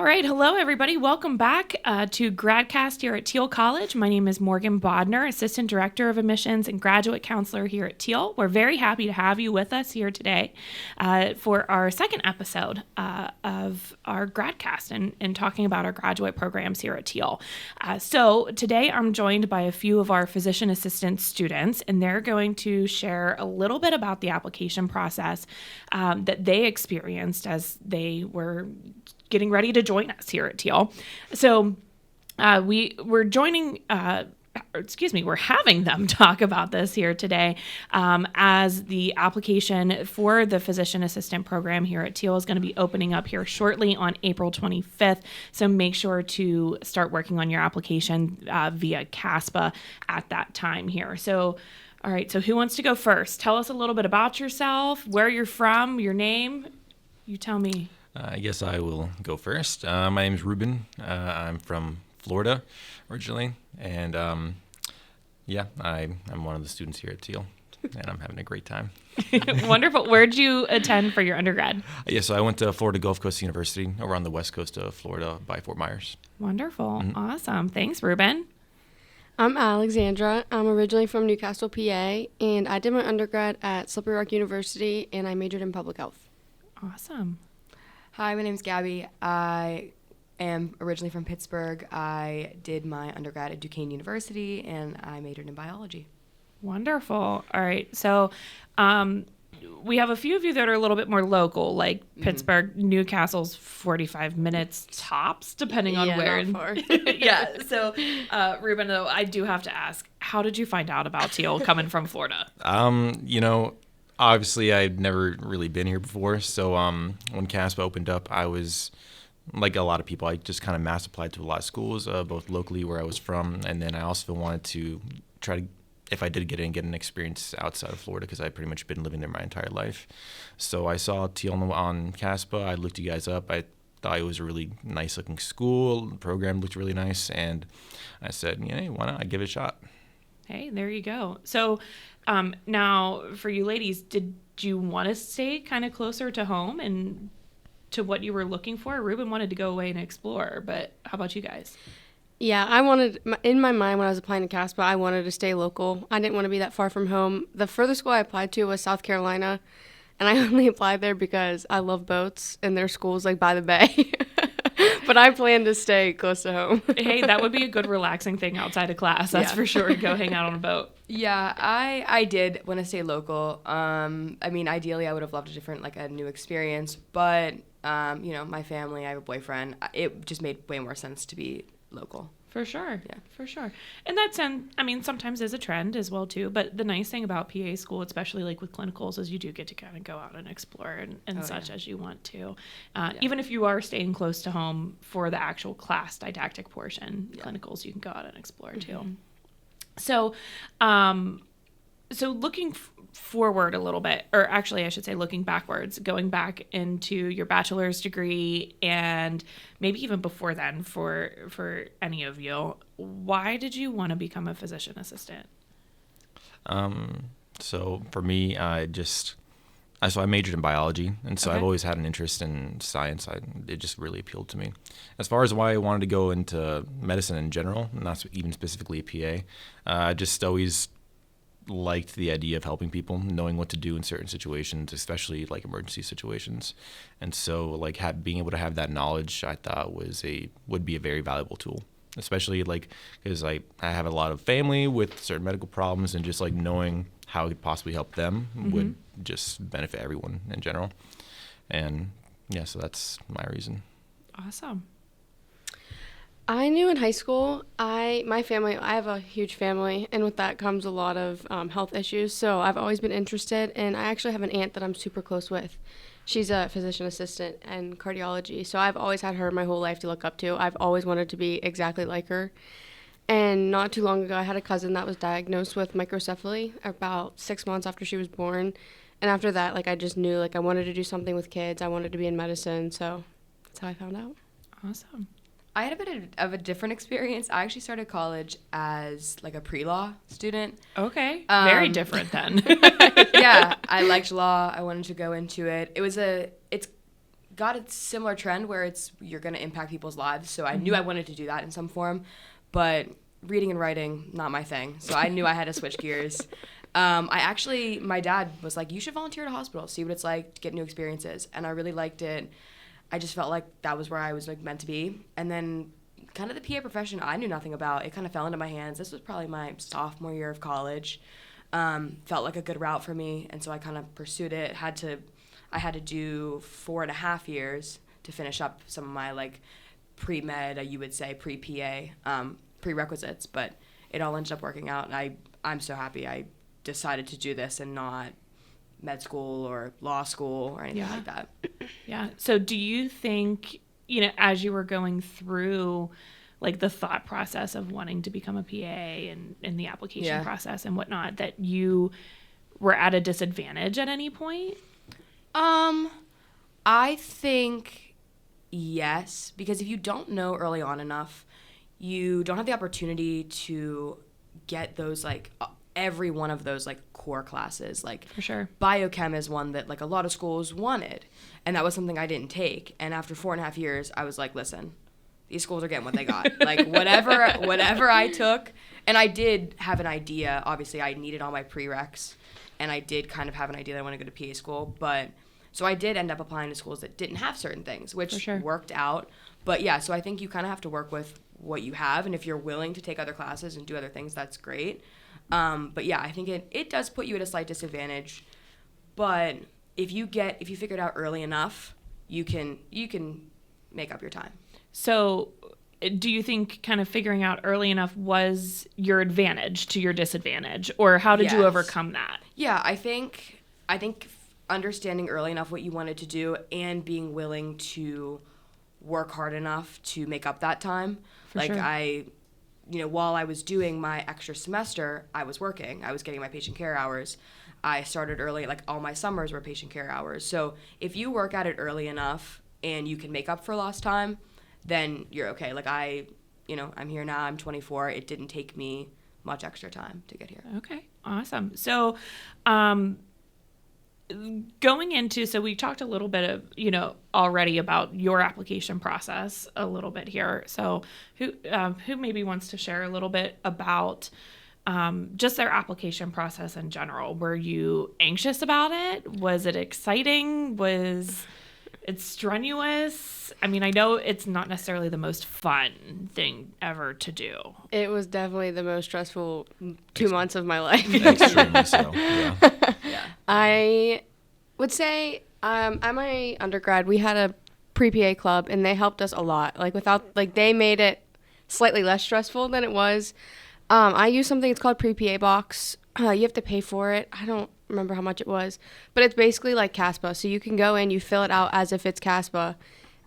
All right. Hello, everybody. Welcome back to Gradcast here at Thiel College. My name is Morgan Bodnar, Assistant Director of Admissions and Graduate Counselor here at Thiel. We're very happy to have you with us here today for our second episode of our Gradcast and talking about our graduate programs here at Thiel. So today I'm joined by a few of our physician assistant students, and they're going to share a little bit about the application process that they experienced as they were getting ready to join us here at Thiel. So we're having them talk about this here today as the application for the physician assistant program here at Thiel is going to be opening up here shortly on April 25th. So make sure to start working on your application via CASPA at that time here. So, all right, so who wants to go first? Tell us a little bit about yourself, where you're from, your name. You tell me. I guess I will go first. My name is Ruben. I'm from Florida originally, and I'm one of the students here at Thiel, and I'm having a great time. Wonderful. Where'd you attend for your undergrad? So I went to Florida Gulf Coast University over on the west coast of Florida by Fort Myers. Wonderful. Mm-hmm. Awesome. Thanks, Ruben. I'm Alexandra. I'm originally from Newcastle, PA, and I did my undergrad at Slippery Rock University, and I majored in public health. Awesome. Hi, my name's Gabby. I am originally from Pittsburgh. I did my undergrad at Duquesne University, and I majored in biology. Wonderful. All right. So we have a few of you that are a little bit more local, like Pittsburgh. Newcastle's 45 minutes tops, depending on where. Not far. Yeah. So, Ruben, though, I do have to ask, how did you find out about Thiel coming from Florida? Obviously, I'd never really been here before, so when CASPA opened up, I was, like a lot of people, I just kind of mass applied to a lot of schools, both locally where I was from, and then I also wanted to try to, if I did get in, get an experience outside of Florida, because I'd pretty much been living there my entire life. So I saw Thiel on CASPA. I looked you guys up. I thought it was a really nice-looking school. The program looked really nice, and I said, why not? I'd give it a shot. Hey, there you go. So now for you ladies, did you want to stay kind of closer to home and to what you were looking for? Ruben wanted to go away and explore, but how about you guys? Yeah, in my mind when I was applying to CASPA, I wanted to stay local. I didn't want to be that far from home. The furthest school I applied to was South Carolina, and I only applied there because I love boats, and their school's like by the bay. But I plan to stay close to home. Hey, that would be a good relaxing thing outside of class. That's for sure. Go hang out on a boat. Yeah, I did want to stay local. Ideally, I would have loved a new experience. But, my family, I have a boyfriend. It just made way more sense to be local. For sure. Yeah. For sure. And that's, sometimes is a trend as well, too. But the nice thing about PA school, especially like with clinicals, is you do get to kind of go out and explore and as you want to. Even if you are staying close to home for the actual class didactic portion, clinicals, you can go out and explore, too. So, looking forward a little bit, or actually I should say looking backwards, going back into your bachelor's degree and maybe even before then for any of you, why did you want to become a physician assistant? So for me, I majored in biology, and so Okay. I've always had an interest in science. It just really appealed to me. As far as why I wanted to go into medicine in general, not even specifically a PA, I just always liked the idea of helping people, knowing what to do in certain situations, especially like emergency situations. And so being able to have that knowledge, I thought would be a very valuable tool, especially because I have a lot of family with certain medical problems, and just knowing how I could possibly help them would just benefit everyone in general. And so that's my reason. Awesome. I knew in high school, I have a huge family, and with that comes a lot of health issues. So I've always been interested, and I actually have an aunt that I'm super close with. She's a physician assistant in cardiology, so I've always had her my whole life to look up to. I've always wanted to be exactly like her. And not too long ago, I had a cousin that was diagnosed with microcephaly about 6 months after she was born. And after that, I just knew, I wanted to do something with kids. I wanted to be in medicine, so that's how I found out. Awesome. I had a bit of a different experience. I actually started college as a pre-law student. Okay. Very different then. Yeah, I liked law. I wanted to go into it. It's got a similar trend where you're going to impact people's lives. So I knew I wanted to do that in some form, but reading and writing, not my thing. So I knew I had to switch gears. My dad was like, you should volunteer at a hospital, see what it's like to get new experiences. And I really liked it. I just felt like that was where I was like meant to be. And then kind of the PA profession, I knew nothing about. It kind of fell into my hands. This was probably my sophomore year of college. Felt like a good route for me. And so I kind of pursued it. I had to do 4.5 years to finish up some of my like pre-med, you would say pre-PA prerequisites, but it all ended up working out. And I'm so happy I decided to do this and not med school or law school or anything like that. Yeah. So do you think, as you were going through like the thought process of wanting to become a PA and the application process and whatnot, that you were at a disadvantage at any point? I think yes, because if you don't know early on enough, you don't have the opportunity to get those like every one of those like core classes. Like for sure, biochem is one that like a lot of schools wanted, and that was something I didn't take. And after 4.5 years, I was like, listen, these schools are getting what they got. Like whatever I took, and I did have an idea. Obviously, I needed all my prereqs, and I did kind of have an idea that I want to go to PA school, but. So I did end up applying to schools that didn't have certain things, which worked out. But yeah, so I think you kind of have to work with what you have, and if you're willing to take other classes and do other things, that's great. But yeah, I think it does put you at a slight disadvantage. But if you figure it out early enough, you can make up your time. So do you think kind of figuring out early enough was your advantage to your disadvantage, or how did you overcome that? Yeah, I think understanding early enough what you wanted to do and being willing to work hard enough to make up that time. While I was doing my extra semester, I was working. I was getting my patient care hours. I started early, like all my summers were patient care hours. So if you work at it early enough and you can make up for lost time, then you're okay. Like I'm here now, I'm 24. It didn't take me much extra time to get here. Okay, awesome. So, going into, so we talked a little bit of, already about your application process a little bit here. So who maybe wants to share a little bit about just their application process in general? Were you anxious about it? Was it exciting? Was it strenuous? I mean, I know it's not necessarily the most fun thing ever to do. It was definitely the most stressful 2 months of my life. Extremely so, yeah. I would say at my undergrad, we had a pre-PA club, and they helped us a lot. They made it slightly less stressful than it was. I use something, it's called pre-PA box. You have to pay for it. I don't remember how much it was, but it's basically like CASPA. So you can go in, you fill it out as if it's CASPA,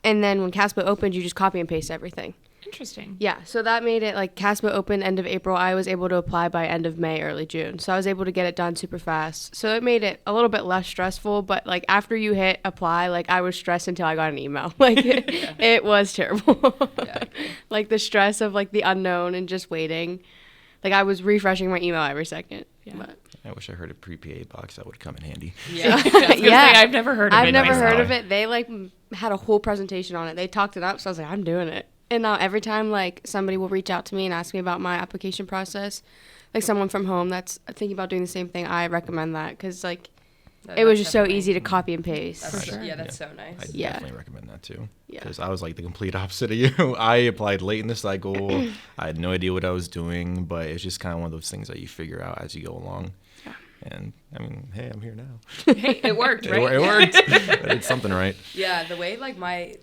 and then when CASPA opens, you just copy and paste everything. Interesting. Yeah, so that made it like CASPA open end of April. I was able to apply by end of May, early June. So I was able to get it done super fast. So it made it a little bit less stressful, but like after you hit apply, like I was stressed until I got an email. Like it was terrible. Like the stress of like the unknown and just waiting. Like I was refreshing my email every second. Yeah. But. I wish I heard a pre-PA box. That would come in handy. Yeah. I've never heard of it. I've never heard of it. They like had a whole presentation on it. They talked it up, so I was like, I'm doing it. And now every time like somebody will reach out to me and ask me about my application process, like someone from home that's thinking about doing the same thing, I recommend that because like it was just so easy to copy and paste. For sure. Yeah, that's so nice. I definitely recommend that too. Yeah. Because I was like the complete opposite of you. I applied late in the cycle. I had no idea what I was doing, but it's just kind of one of those things that you figure out as you go along. Yeah. And I mean, hey, I'm here now. Hey, it worked, right? It worked. I did something right. Yeah, the way like my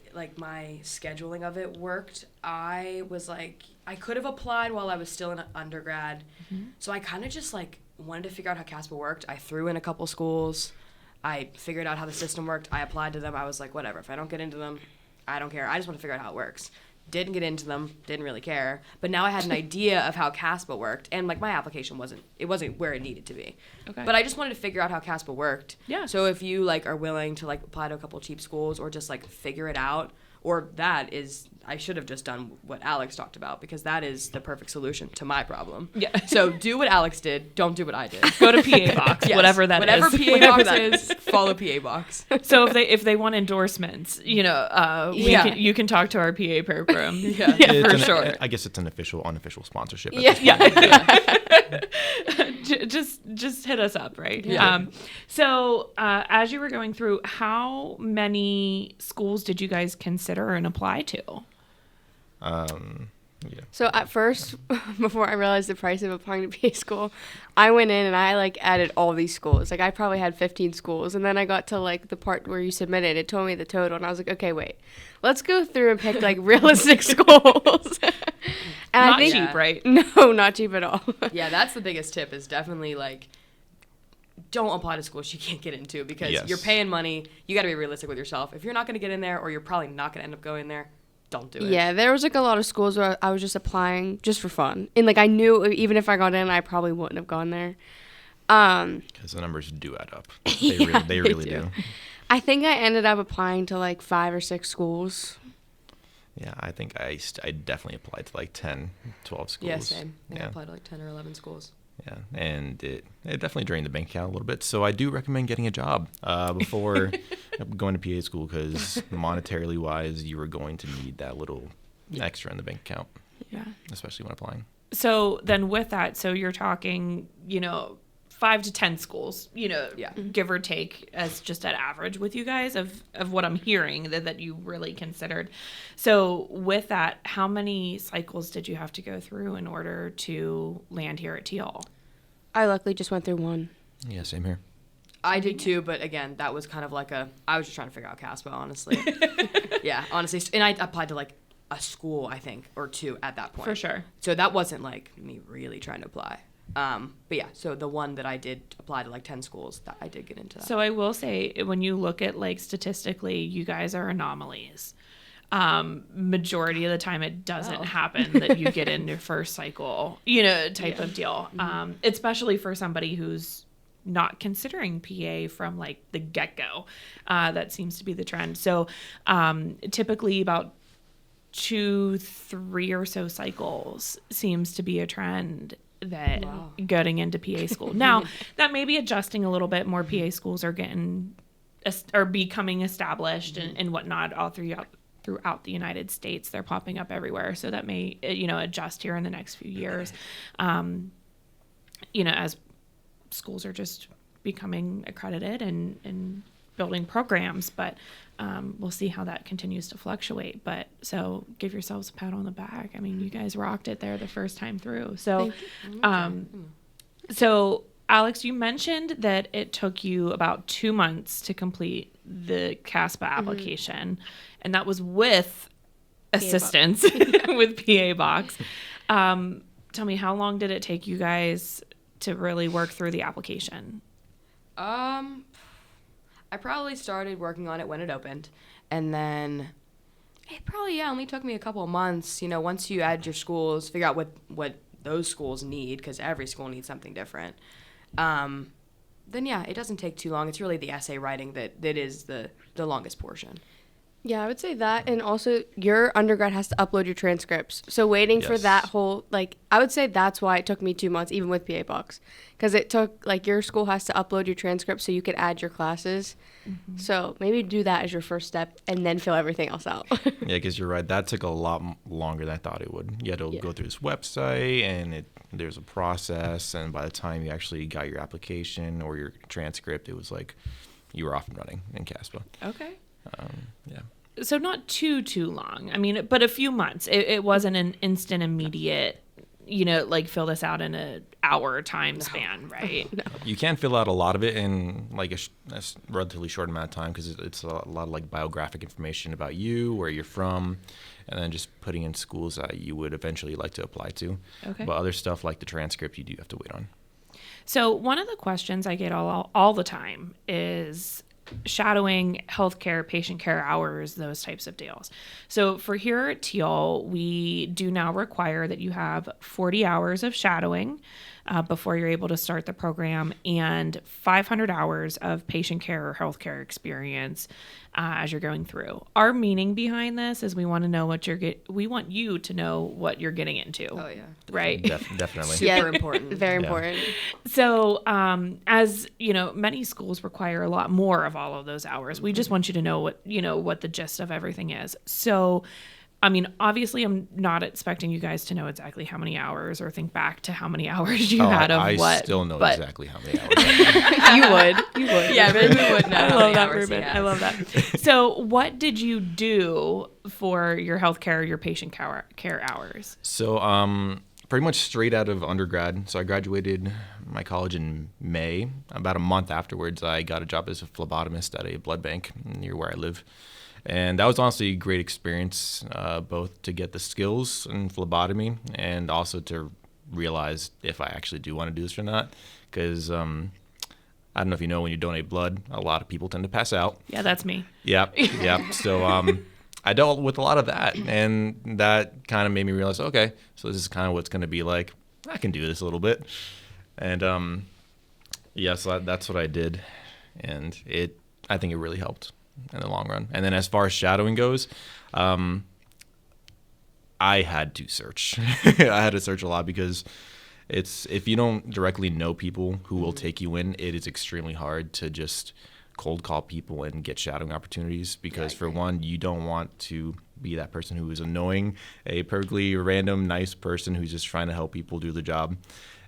scheduling of it worked, I was like, I could have applied while I was still in undergrad. Mm-hmm. So I kind of just like wanted to figure out how CASPA worked. I threw in a couple schools. I figured out how the system worked. I applied to them. I was like, whatever. If I don't get into them, I don't care. I just want to figure out how it works. Didn't get into them. Didn't really care. But now I had an idea of how CASPA worked, and like my application wasn't where it needed to be. Okay. But I just wanted to figure out how CASPA worked. Yeah. So if you like are willing to like apply to a couple cheap schools or just like figure it out, Or that is, I should have just done what Alex talked about, because that is the perfect solution to my problem. Yeah. So do what Alex did. Don't do what I did. Go to PA Box, Yes. whatever that Whatever is. PA Box is, follow PA Box. So if they want endorsements, you can talk to our PA program. Yeah. For sure. I guess it's an unofficial sponsorship. Yeah. Just hit us up, right? Yeah. So as you were going through, how many schools did you guys consider and apply to? Yeah. So at first, before I realized the price of applying to PA school, I went in and I added all these schools. I probably had 15 schools, and then I got to the part where you submitted. It told me the total, and I was like, okay, wait, let's go through and pick realistic schools. And Not I think, cheap, right? No, not cheap at all. Yeah, that's the biggest tip, is definitely don't apply to schools you can't get into, because Yes. you're paying money. You got to be realistic with yourself. If you're not going to get in there, or you're probably not going to end up going there, don't do it. Yeah, there was a lot of schools where I was just applying just for fun, and I knew even if I got in, I probably wouldn't have gone there. Because the numbers do add up. They really do. I think I ended up applying to 5 or 6 schools. Yeah, I think I definitely applied to 10, 12 schools. Yeah, same. I Yeah. applied to 10 or 11 schools. Yeah, and it definitely drained the bank account a little bit. So I do recommend getting a job before going to PA school, because monetarily wise, you are going to need that little extra in the bank account, Yeah. especially when applying. So then with that, so you're talking, 5 to 10 schools, Yeah. give or take, as just at average with you guys of what I'm hearing that you really considered. So with that, how many cycles did you have to go through in order to land here at Thiel? I luckily just went through one. Yeah, same here. I did too, but again, that was kind of I was just trying to figure out CASPA, honestly. Yeah, honestly. And I applied to a school, I think, or 2 at that point. For sure. So that wasn't me really trying to apply. But yeah, so the one that I did apply to 10 schools, that I did get into that. So I will say, when you look at statistically, you guys are anomalies. Majority of the time it doesn't happen that you get in your first cycle, type of deal. Especially for somebody who's not considering PA from the get-go. That seems to be the trend. So typically about 2-3 or so cycles seems to be a trend that getting into PA school. Now, that may be adjusting a little bit. More PA schools are becoming established and whatnot all throughout the United States. They're popping up everywhere. So that may, adjust here in the next few years. As schools are just becoming accredited and building programs, but we'll see how that continues to fluctuate. But so give yourselves a pat on the back. I mean, you guys rocked it there the first time through. So, so Alex, you mentioned that it took you about 2 months to complete the CASPA application, and that was with assistance with PA Box. Tell me, how long did it take you guys to really work through the application? I probably started working on it when it opened, and then it probably only took me a couple of months. Once you add your schools, figure out what those schools need, because every school needs something different. Then yeah, it doesn't take too long. It's really the essay writing that is the longest portion. Yeah, I would say that, and also your undergrad has to upload your transcripts. So waiting for that whole, I would say that's why it took me 2 months, even with PA Box, because it took, your school has to upload your transcripts so you could add your classes. Mm-hmm. So maybe do that as your first step, and then fill everything else out. Yeah, because you're right. That took a lot longer than I thought it would. You had to go through this website, and there's a process, and by the time you actually got your application or your transcript, it was you were off and running in CASPA. Okay. Yeah. So not too long. I mean, but a few months. It wasn't an instant, immediate, fill this out in an hour time span, right? No. You can fill out a lot of it in a relatively short amount of time, because it's a lot of biographic information about you, where you're from, and then just putting in schools that you would eventually like to apply to. Okay. But other stuff like the transcript, you do have to wait on. So one of the questions I get all the time is shadowing, healthcare, patient care hours, those types of deals. So for here at Thiel, we do now require that you have 40 hours of shadowing before you're able to start the program, and 500 hours of patient care or healthcare experience as you're going through. Our meaning behind this is we want to know we want you to know what you're getting into. Oh yeah, right. Definitely. Super important. Very important. So, as you know, many schools require a lot more of all of those hours. We just want you to know what the gist of everything is. So, I mean, obviously, I'm not expecting you guys to know exactly how many hours or think back to how many hours you had of I what. still know but exactly how many hours. You would. Yeah, Ruben would know. I how love many that, hours he Ruben. has. I love that. So, what did you do for your healthcare, your patient care hours? So, pretty much straight out of undergrad. So I graduated my college in May. About a month afterwards, I got a job as a phlebotomist at a blood bank near where I live. And that was honestly a great experience, both to get the skills in phlebotomy and also to realize if I actually do want to do this or not. Because I don't know if you know, when you donate blood, a lot of people tend to pass out. Yeah, that's me. Yep. So I dealt with a lot of that, and that kind of made me realize, okay, so this is kind of what's going to be like. I can do this a little bit. And so that's what I did, and I think it really helped in the long run. And then as far as shadowing goes, I had to search. I had to search a lot because if you don't directly know people who will take you in, it is extremely hard to just cold call people and get shadowing opportunities, because for one, you don't want to be that person who is annoying a perfectly random nice person who's just trying to help people do the job,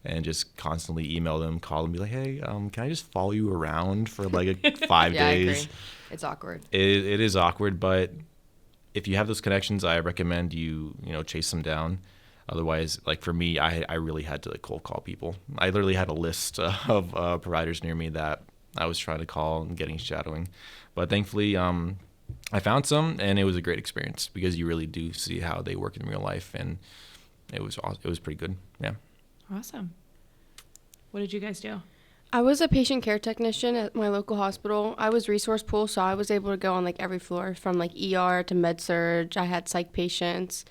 and just constantly email them, call them, be like, hey, can I just follow you around for like 5 Yeah, I days? agree. It's awkward. It is awkward, but if you have those connections, I recommend you chase them down. Otherwise, like for me, I really had to cold call people. I literally had a list of providers near me that I was trying to call and getting shadowing. But thankfully, I found some, and it was a great experience because you really do see how they work in real life, and it was pretty good. Yeah. Awesome. What did you guys do? I was a patient care technician at my local hospital. I was resource pool, so I was able to go on every floor from ER to med surg. I had psych patients.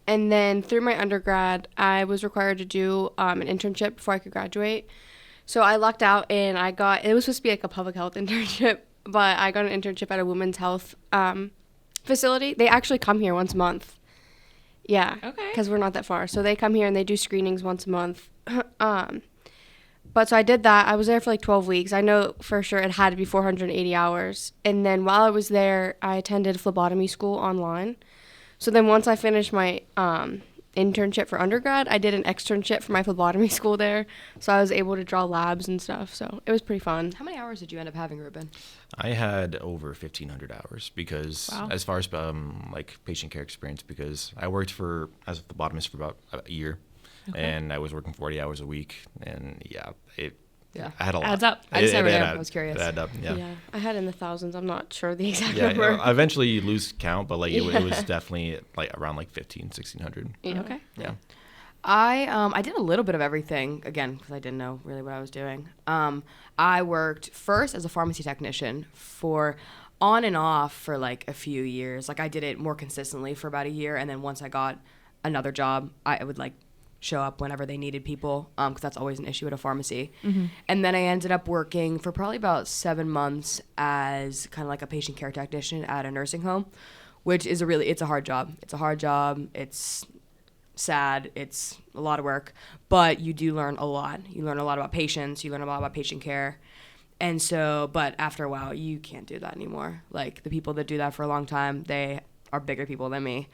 And then through my undergrad, I was required to do an internship before I could graduate. So I lucked out, and it was supposed to be a public health internship, but I got an internship at a women's health facility. They actually come here once a month. Yeah. Okay. Because we're not that far. So they come here and they do screenings once a month. But so I did that. I was there for 12 weeks. I know for sure it had to be 480 hours. And then while I was there, I attended phlebotomy school online. So then once I finished my internship for undergrad, I did an externship for my phlebotomy school there. So I was able to draw labs and stuff. So it was pretty fun. How many hours did you end up having, Ruben? I had over 1,500 hours because as far as patient care experience, because I worked as a phlebotomist for about a year. Okay. And I was working 40 hours a week, and I had a lot. Adds up. I just never knew. I was curious. It added up, yeah. I had in the thousands. I'm not sure the exact number. Yeah, eventually you lose count, but it was definitely around 1,500-1,600. Yeah. Okay. Yeah. I did a little bit of everything, again, because I didn't know really what I was doing. I worked first as a pharmacy technician on and off for a few years. I did it more consistently for about a year, and then once I got another job, I would show up whenever they needed people, because that's always an issue at a pharmacy. Mm-hmm. And then I ended up working for probably about 7 months as kind of a patient care technician at a nursing home, which is it's a hard job. It's a hard job. It's sad. It's a lot of work, but you do learn a lot. You learn a lot about patients. You learn a lot about patient care. And so, but after a while, you can't do that anymore. The people that do that for a long time, they are bigger people than me.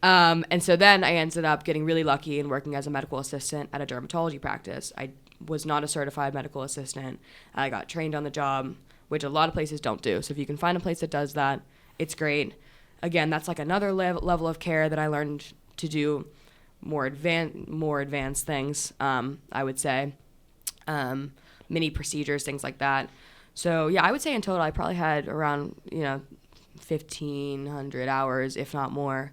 And so then I ended up getting really lucky and working as a medical assistant at a dermatology practice. I was not a certified medical assistant. I got trained on the job, which a lot of places don't do. So if you can find a place that does that, it's great. Again, that's another level of care that I learned to do more advanced things, I would say. Mini procedures, things like that. So yeah, I would say in total I probably had around 1,500 hours, if not more.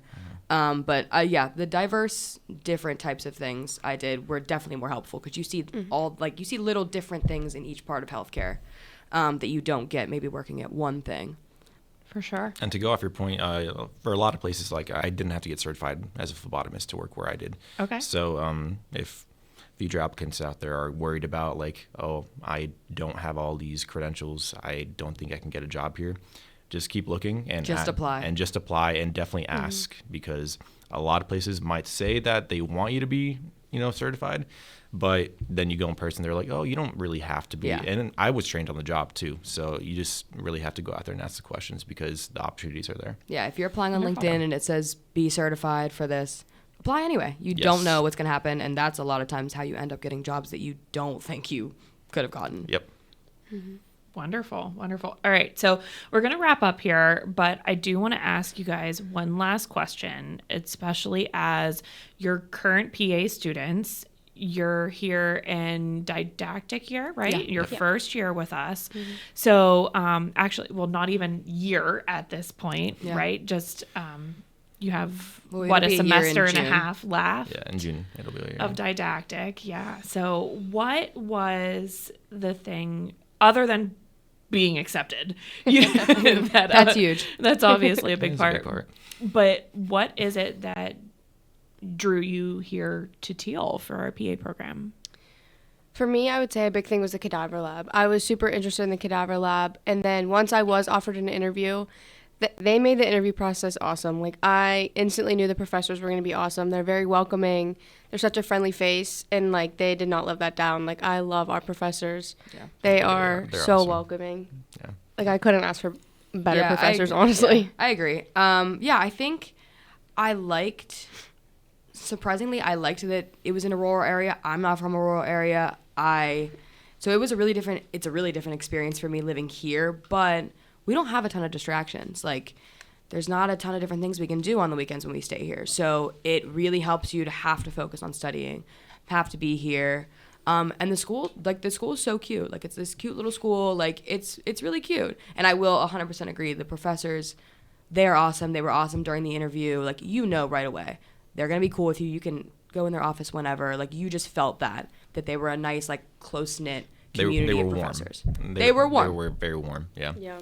But the diverse different types of things I did were definitely more helpful, because you see you see little different things in each part of healthcare that you don't get maybe working at one thing. For sure. And to go off your point, for a lot of places, I didn't have to get certified as a phlebotomist to work where I did. Okay. So if future applicants out there are worried about like, oh, I don't have all these credentials, I don't think I can get a job here, just keep looking and apply and definitely ask, because a lot of places might say that they want you to be, certified, but then you go in person, they're like, oh, you don't really have to be. Yeah. And I was trained on the job too, so you just really have to go out there and ask the questions because the opportunities are there. Yeah, if you're applying on LinkedIn and it says be certified for this, apply anyway. You Yes. don't know what's going to happen, and that's a lot of times how you end up getting jobs that you don't think you could have gotten. Yep. Wonderful. All right, so we're going to wrap up here, but I do want to ask you guys one last question, especially as your current PA students. You're here in didactic year, right? Yeah. Your first year with us. So actually, well, not even year at this point, right? Just you have, Well, a it'll be a year in semester and a June. half left. Yeah, in June it'll be a year. Of didactic, yeah. So what was the thing other than being accepted? That's huge. That's obviously a big It's a part. big part. But what is it that drew you here to Thiel for our PA program? For me, I would say a big thing was the cadaver lab. I was super interested in the cadaver lab. And then once I was offered an interview, they made the interview process awesome. Like, I instantly knew the professors were going to be awesome. They're very welcoming. They're such a friendly face. And, like, they did not let that down. Like, I love our professors. Yeah. They are they're so awesome. welcoming. Yeah. Like, I couldn't ask for better Yeah, professors, I honestly. I agree. I think surprisingly, I liked that it was in a rural area. I'm not from a rural area. So it was it's a really different experience for me living here, but we don't have a ton of distractions. Like, there's not a ton of different things we can do on the weekends when we stay here. So it really helps you to have to focus on studying, have to be here. And the school is so cute. Like, it's this cute little school. Like, it's really cute. And I will 100% agree. The professors, they're awesome. They were awesome during the interview. Like, right away, they're going to be cool with you. You can go in their office whenever. Like, you just felt that they were a nice, like, close-knit community they were of warm. professors. They were warm. They were very warm, yeah. Yeah.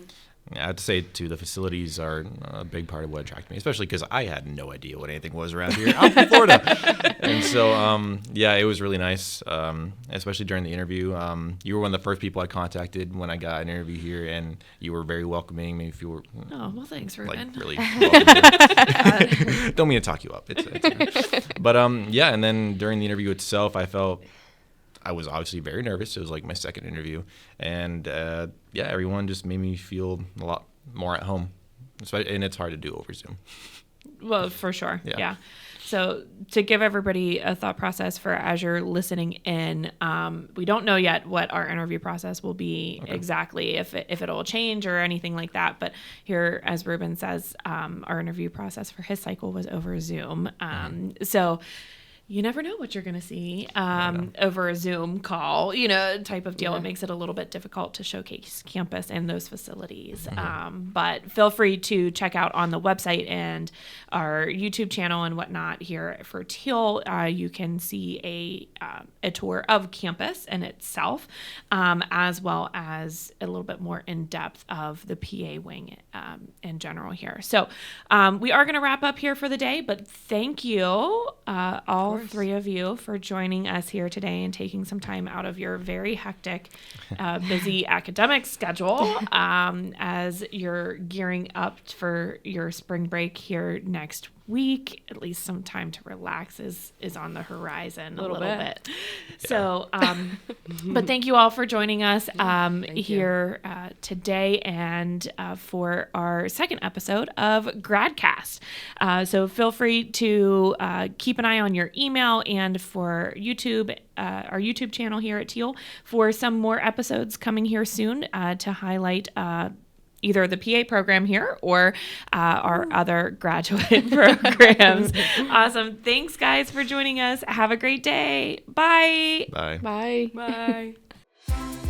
I have to say, too, the facilities are a big part of what attracted me, especially because I had no idea what anything was around here. I'm from Florida. And so, it was really nice, especially during the interview. You were one of the first people I contacted when I got an interview here, and you were very welcoming. Maybe if you were Oh, well, thanks, Ruben. like really welcoming. Don't mean to talk you up. It's but, and then during the interview itself, I was obviously very nervous. It was like my second interview. And everyone just made me feel a lot more at home. And it's hard to do over Zoom. Well, for sure. Yeah. Yeah. So to give everybody a thought process for as you're listening in, we don't know yet what our interview process will be exactly, if it'll change or anything like that. But here, as Ruben says, our interview process for his cycle was over Zoom. So you never know what you're going to see over a Zoom call, type of deal. Yeah. It makes it a little bit difficult to showcase campus and those facilities. But feel free to check out on the website and our YouTube channel and whatnot here for Thiel. You can see a tour of campus in itself, as well as a little bit more in depth of the PA wing in general here. So we are going to wrap up here for the day, but thank you all three of you for joining us here today and taking some time out of your very hectic, busy academic schedule as you're gearing up for your spring break here next week. At least some time to relax is on the horizon a little bit. So, but thank you all for joining us here today and for our second episode of Gradcast. So feel free to keep an eye on your email and for YouTube, our YouTube channel here at Thiel, for some more episodes coming here soon to highlight either the PA program here or our other graduate programs. Awesome. Thanks, guys, for joining us. Have a great day. Bye. Bye. Bye. Bye.